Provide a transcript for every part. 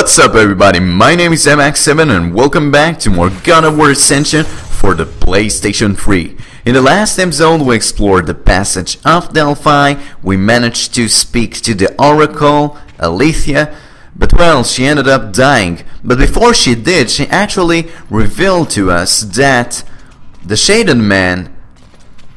What's up everybody, my name is MX7 and welcome back to more God of War Ascension for the PlayStation 3. In the last episode we explored the passage of Delphi, we managed to speak to the Oracle, Alethea, but well, she ended up dying. But before she did, she actually revealed to us that the Shaded Man,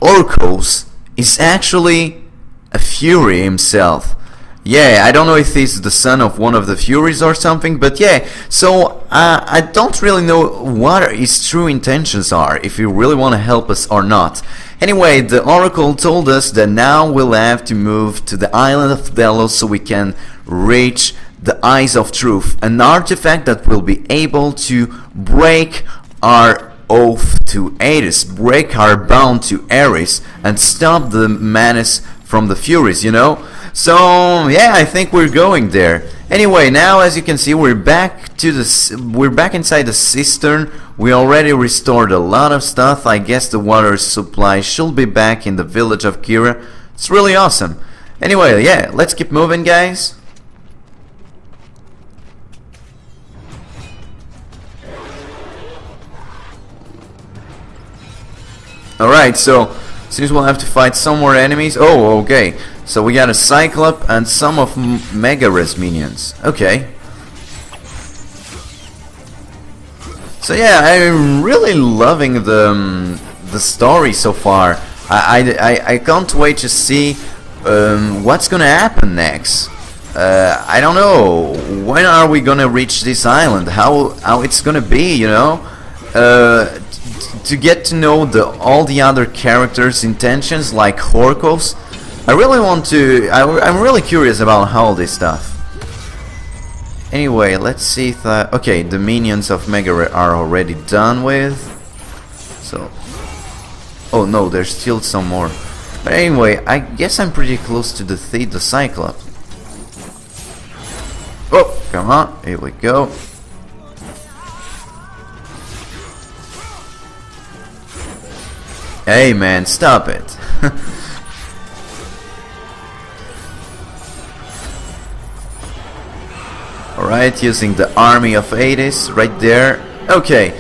Orcos, is actually a Fury himself. Yeah, I don't know if he's the son of one of the Furies or something, but yeah, so I don't really know what his true intentions are, if he really want to help us or not. Anyway, the Oracle told us that now we'll have to move to the island of Delos so we can reach the Eyes of Truth, an artifact that will be able to break our oath to Hades, break our bond to Ares, and stop the menace from the Furies, you know? So yeah, I think we're going there. Anyway, now as you can see, we're back inside the cistern. We already restored a lot of stuff. I guess the water supply should be back in the village of Kira. It's really awesome. Anyway, yeah, let's keep moving, guys. Alright, so seems we'll have to fight some more enemies. Oh, okay. So we got a Cyclops and some of Megares minions. Okay. So yeah, I'm really loving the story so far. I can't wait to see what's gonna happen next. I don't know. When are we gonna reach this island? How it's gonna be? You know. To get to know all the other characters' intentions, like Orcos. I really want to. I'm really curious about all this stuff. Anyway, let's see if okay, the minions of Megares are already done with. So, oh no, there's still some more. But anyway, I guess I'm pretty close to defeat the Cyclops. Oh, come on, here we go. Hey man, stop it. Alright, using the army of Hades right there. Okay,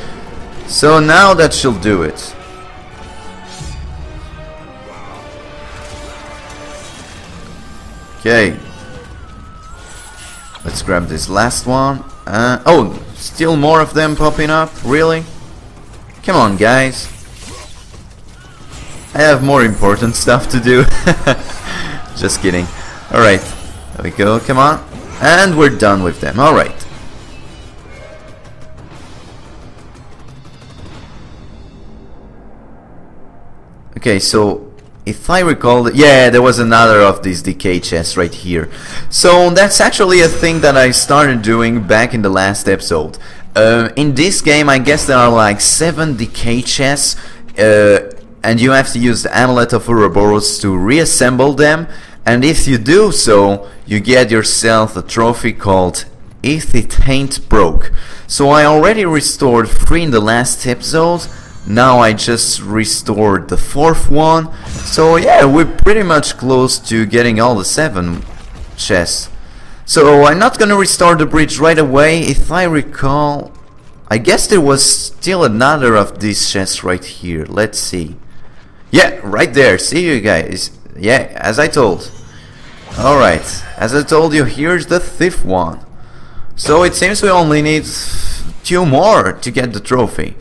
so now that should do it. Okay, let's grab this last one. Oh, still more of them popping up? Really? Come on, guys. I have more important stuff to do. Just kidding. Alright, there we go, come on. And we're done with them, alright. Okay, so if I recall, yeah, there was another of these decay chests right here. So that's actually a thing that I started doing back in the last episode. In this game, I guess there are like 7 decay chests. And you have to use the Amulet of Ouroboros to reassemble them, and if you do so, you get yourself a trophy called If It Ain't Broke. So I already restored 3 in the last episode, now I just restored the 4th one, so yeah, we're pretty much close to getting all the 7 chests. So I'm not gonna restore the bridge right away. If I recall, I guess there was still another of these chests right here, let's see. Yeah, right there, see you guys. Yeah, as I told. Alright, as I told you, here's the 5th one. So it seems we only need 2 more to get the trophy.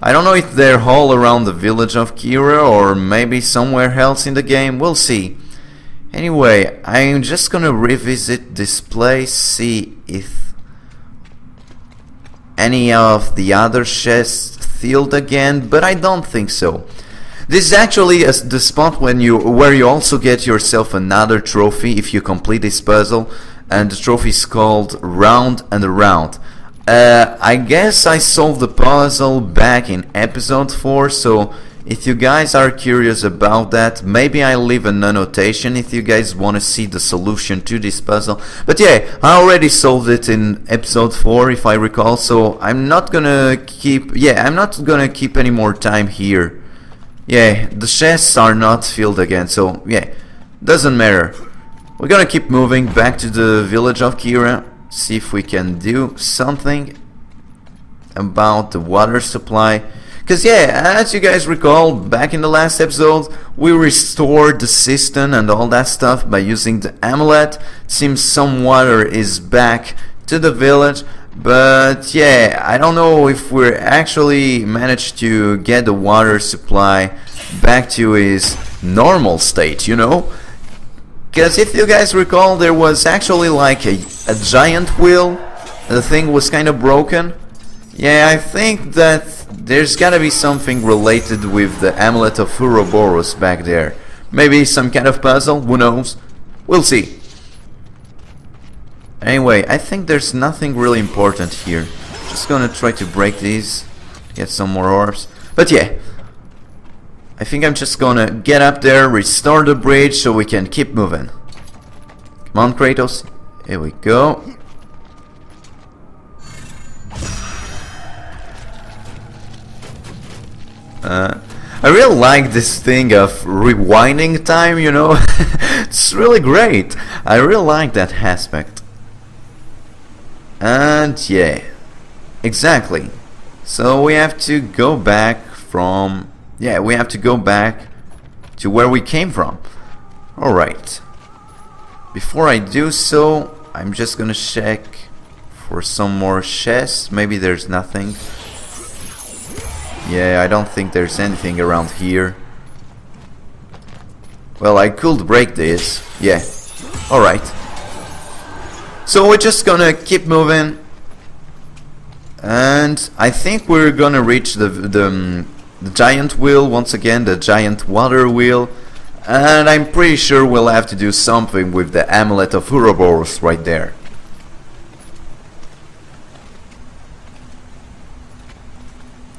I don't know if they're all around the village of Kira or maybe somewhere else in the game, we'll see. Anyway, I'm just gonna revisit this place, see if any of the other chests filled again, but I don't think so. This is actually the spot where you also get yourself another trophy if you complete this puzzle, and the trophy is called Round and Around. I guess I solved the puzzle back in episode 4, so if you guys are curious about that, maybe I'll leave an annotation if you guys want to see the solution to this puzzle. But yeah, I already solved it in episode 4 if I recall, so I'm not gonna keep any more time here. Yeah, the chests are not filled again, so yeah, doesn't matter. We're gonna keep moving back to the village of Kira. See if we can do something about the water supply. Because yeah, as you guys recall, back in the last episode, we restored the cistern and all that stuff by using the amulet. It seems some water is back to the village, but yeah, I don't know if we're actually managed to get the water supply back to its normal state, you know? Because if you guys recall, there was actually like a giant wheel. The thing was kind of broken. Yeah, I think that there's gotta be something related with the Amulet of Ouroboros back there. Maybe some kind of puzzle, who knows? We'll see. Anyway, I think there's nothing really important here. Just gonna try to break these, get some more orbs. But yeah, I think I'm just gonna get up there, restore the bridge so we can keep moving. Come on, Kratos. Here we go. I really like this thing of rewinding time, you know. It's really great. I really like that aspect. And yeah, exactly. So we have to go back from... yeah, we have to go back to where we came from. Alright. Before I do so, I'm just gonna check for some more chests. Maybe there's nothing. Yeah, I don't think there's anything around here. Well, I could break this. Yeah. Alright. So we're just gonna keep moving. And I think we're gonna reach the giant wheel once again, the giant water wheel. And I'm pretty sure we'll have to do something with the Amulet of Ouroboros right there.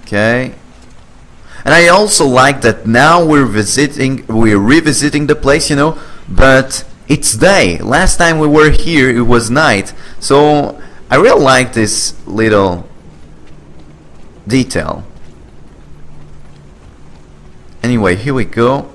Okay. And I also like that now we're revisiting the place, you know, but it's day. Last time we were here it was night. So I really like this little detail. Anyway, here we go.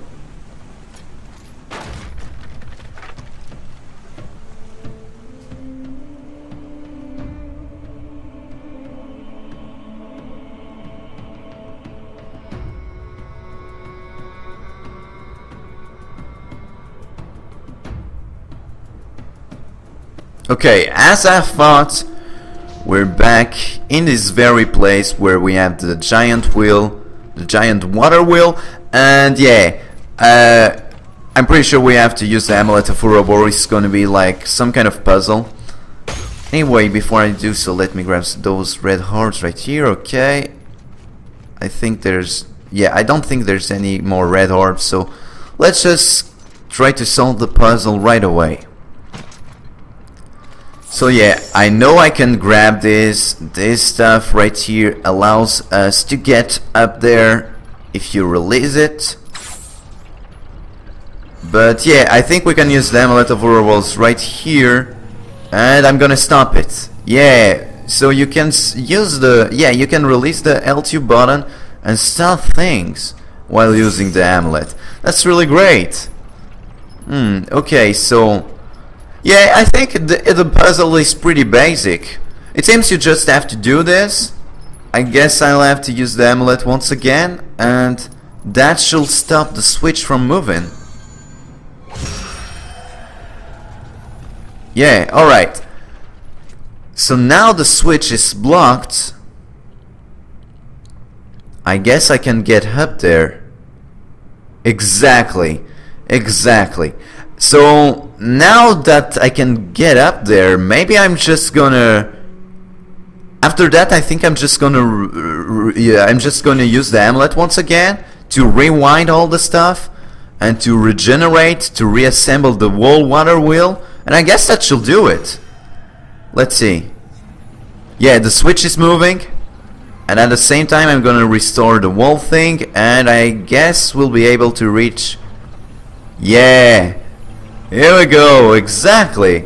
Okay, as I thought, we're back in this very place where we have the giant wheel, the giant water wheel, and yeah, I'm pretty sure we have to use the Amulet of Ouroboros. It's gonna be like some kind of puzzle. Anyway, before I do so, let me grab those red hearts right here. Okay, I think there's... yeah, I don't think there's any more red orbs, so let's just try to solve the puzzle right away. So yeah, I know I can grab this. This stuff right here allows us to get up there if you release it. But yeah, I think we can use the Amulet of Ouroboros right here. And I'm gonna stop it. Yeah, so you can use the... yeah, you can release the L2 button and stop things while using the amulet. That's really great. Okay, so... yeah, I think the puzzle is pretty basic. It seems you just have to do this. I guess I'll have to use the amulet once again, and that should stop the switch from moving. Yeah, alright. So now the switch is blocked. I guess I can get up there. Exactly. Exactly. So now that I can get up there, maybe I'm just gonna... after that, I think I'm just gonna... yeah, I'm just gonna use the amulet once again to rewind all the stuff and to regenerate, to reassemble the whole water wheel, and I guess that should do it. Let's see. Yeah, the switch is moving, and at the same time I'm gonna restore the whole thing, and I guess we'll be able to reach... yeah! Here we go, exactly.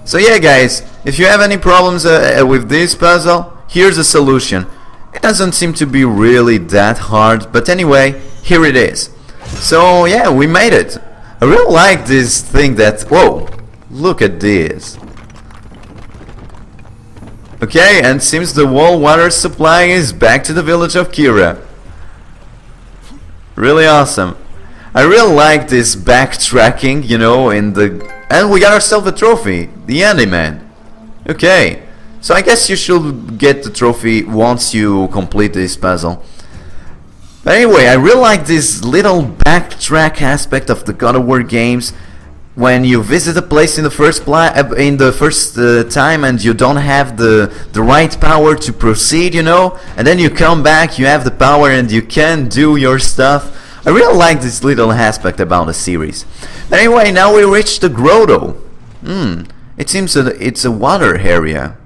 So yeah guys, if you have any problems with this puzzle, here's a solution. It doesn't seem to be really that hard, but anyway, here it is. So yeah, we made it. I really like this thing that... whoa, look at this. Okay, and seems the wall water supply is back to the village of Kira. Really awesome. I really like this backtracking, you know, and we got ourselves a trophy, the Handyman. Okay, so I guess you should get the trophy once you complete this puzzle. But anyway, I really like this little backtrack aspect of the God of War games. When you visit a place in the first time and you don't have the right power to proceed, you know, and then you come back, you have the power and you can do your stuff. I really like this little aspect about the series. But anyway, now we reach the grotto. It seems that it's a water area.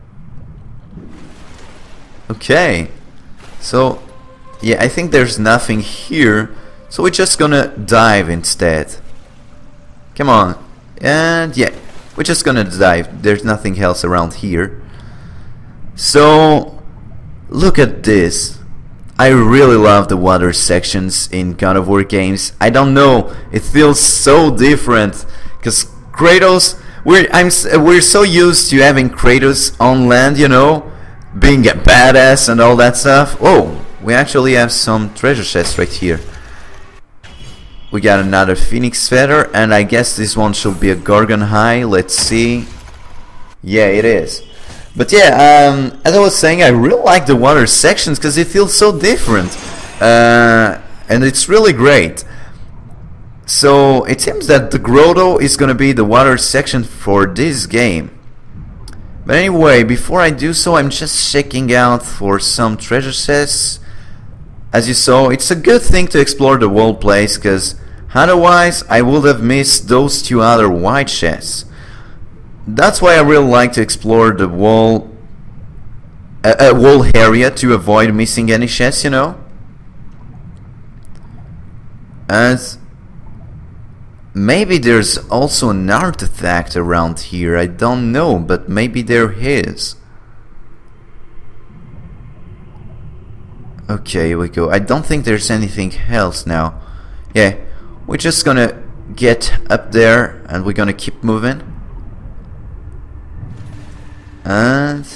Okay, so yeah, I think there's nothing here, so we're just gonna dive instead. Come on, and yeah, we're just gonna dive. There's nothing else around here. So look at this. I really love the water sections in God of War games. I don't know, it feels so different because Kratos, we're so used to having Kratos on land, you know, being a badass and all that stuff. Oh, we actually have some treasure chests right here. We got another Phoenix Feather, and I guess this one should be a Gorgon High. Let's see. Yeah, it is. But yeah, as I was saying, I really like the water sections because it feels so different, and it's really great. So it seems that the grotto is gonna be the water section for this game. But anyway, before I do so, I'm just checking out for some treasure chests. As you saw, it's a good thing to explore the whole place, because otherwise I would have missed those two other white chests. That's why I really like to explore the whole area to avoid missing any chests, you know. And maybe there's also an artifact around here, I don't know, but maybe there is. Okay, here we go. I don't think there's anything else now. Yeah, we're just gonna get up there and we're gonna keep moving. And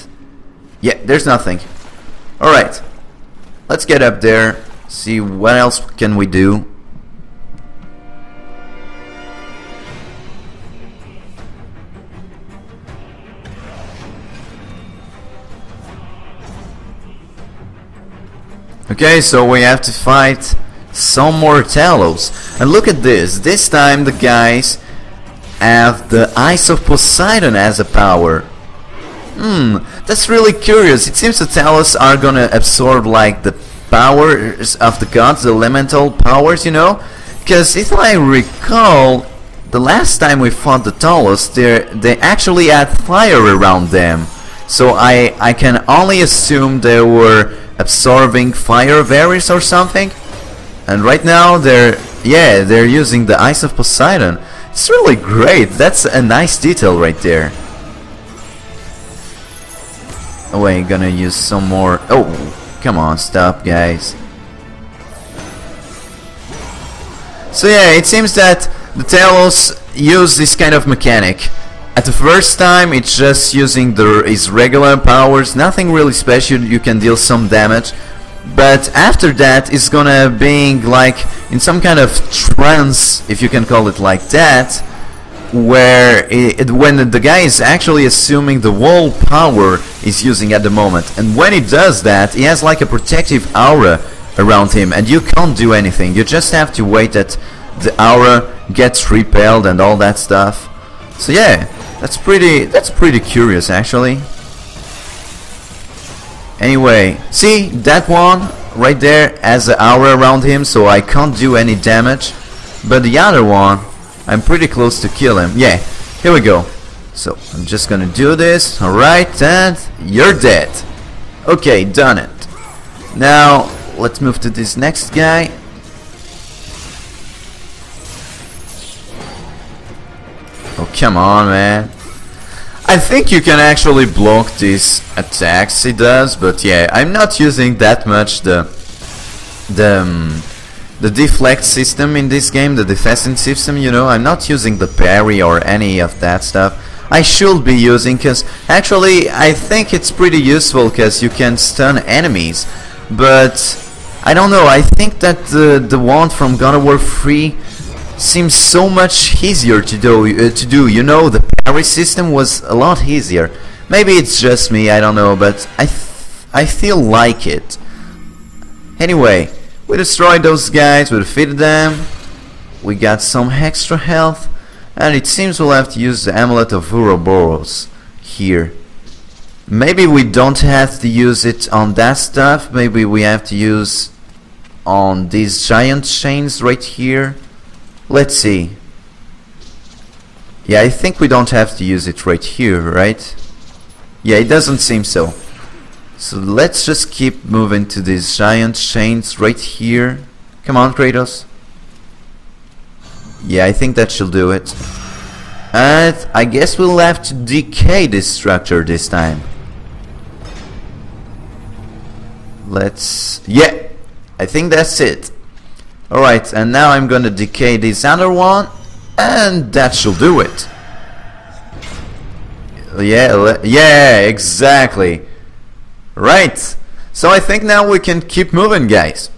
yeah, there's nothing. Alright, let's get up there, see what else can we do. Okay, so we have to fight some more Talos. And look at this. This time the guys have the Eyes of Poseidon as a power. That's really curious. It seems the Talos are gonna absorb like the powers of the gods, the elemental powers, you know? Because if I recall, the last time we fought the Talos, they actually had fire around them. So I can only assume they were absorbing fire berries or something. And right now they're using the Eyes of Poseidon. It's really great. That's a nice detail right there. Oh wait, gonna use some more. Oh, come on, stop guys. So yeah, it seems that the Talos use this kind of mechanic. At the first time it's just using his regular powers, nothing really special, you can deal some damage. But after that it's gonna be like in some kind of trance, if you can call it like that, where when the guy is actually assuming the whole power he's using at the moment. And when he does that, he has like a protective aura around him and you can't do anything. You just have to wait that the aura gets repelled and all that stuff. So yeah, that's pretty curious actually. Anyway, see that one right there has an aura around him, so I can't do any damage. But the other one, I'm pretty close to kill him. Yeah, here we go. So I'm just gonna do this. Alright, and you're dead. Okay, done it. Now let's move to this next guy. Oh, come on, man. I think you can actually block these attacks he does, but yeah, I'm not using that much the deflect system in this game, the defensive system, you know. I'm not using the parry or any of that stuff. I should be using, because actually I think it's pretty useful because you can stun enemies, but I don't know, I think that the one from God of War 3 seems so much easier to do, you know, the parry system was a lot easier. Maybe it's just me, I don't know, but I feel like it. Anyway, we destroyed those guys, we defeated them, we got some extra health, and it seems we'll have to use the Amulet of Ouroboros here. Maybe we don't have to use it on that stuff, maybe we have to use on these giant chains right here. Let's see. Yeah, I think we don't have to use it right here, right? Yeah, it doesn't seem so. So let's just keep moving to these giant chains right here. Come on, Kratos. Yeah, I think that should do it. And I guess we'll have to decay this structure this time. Let's... yeah, I think that's it. Alright, and now I'm gonna decay this other one, and that should do it. Yeah, exactly. Right, so I think now we can keep moving, guys.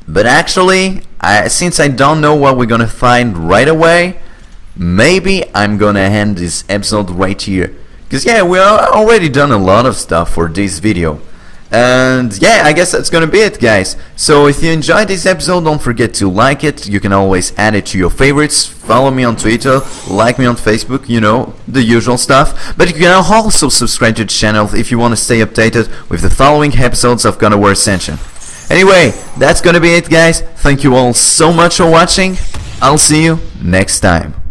But actually, since I don't know what we're gonna find right away, maybe I'm gonna end this episode right here. Because yeah, we already done a lot of stuff for this video. And yeah, I guess that's gonna be it, guys. So if you enjoyed this episode, don't forget to like it. You can always add it to your favorites. Follow me on Twitter, like me on Facebook, you know, the usual stuff. But you can also subscribe to the channel if you want to stay updated with the following episodes of God of War Ascension. Anyway, that's gonna be it, guys. Thank you all so much for watching. I'll see you next time.